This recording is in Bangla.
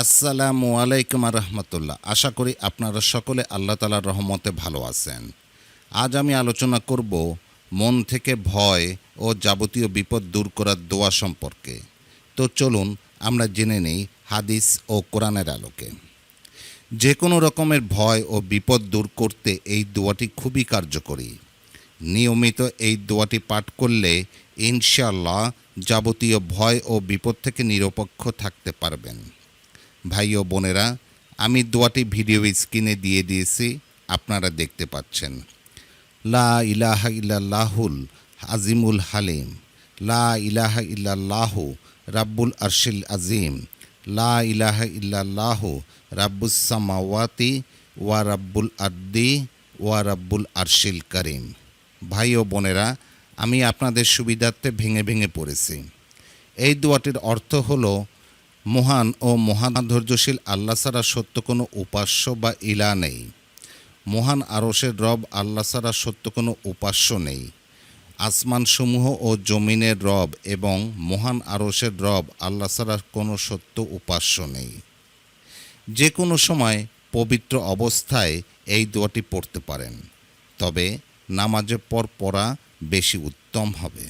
আসসালামু আলাইকুম রহমতুল্লাহ। আশা করি আপনারা সকলে আল্লাহ তাআলার রহমতে ভালো আছেন। আজ আমি আলোচনা করব মন থেকে ভয় ও যাবতীয় বিপদ দূর করার দোয়া সম্পর্কে। তো চলুন আমরা জেনে নেই হাদিস ও কোরআনের আলোকে। যে কোনো রকমের ভয় ও বিপদ দূর করতে এই দোয়াটি খুবই কার্যকরী। নিয়মিত এই দোয়াটি পাঠ করলে ইনশাআল্লাহ যাবতীয় ভয় ও বিপদ থেকে নিরপেক্ষ থাকতে পারবেন। ভাই ও বোনেরা, আমি দোয়াটি ভিডিও স্ক্রিনে দিয়ে দিয়েছি, আপনারা দেখতে পাচ্ছেন। লা ইলাহা ইল্লাল্লাহুল আজিমুল হালিম, লা ইলাহা ইল্লাল্লাহু রাব্বুল আরশিল আজিম, লা ইলাহা ইল্লাল্লাহু রাব্বুস সামাওয়াতি ওয়া রাব্বুল আরদি ওয়া রাব্বুল আরশিল কারিম। ভাই ও বোনেরা, আমি আপনাদের সুবিধার্থে ভেঙে ভেঙে পড়েছি। এই দোয়াটির অর্থ হলো, মহান ও মহাধৈর্যশীল আল্লাহ ছাড়া সত্য কোনো উপাস্য বা ইলা নেই। মহান আরশের রব আল্লাহ ছাড়া সত্য কোনো উপাস্য নেই। আসমানসমূহ ও জমিনের রব এবং মহান আরশের রব আল্লাহ ছাড়া কোনো সত্য উপাস্য নেই। যে কোনো সময় পবিত্র অবস্থায় এই দোয়াটি পড়তে পারেন, তবে নামাজের পর পড়া বেশি উত্তম হবে।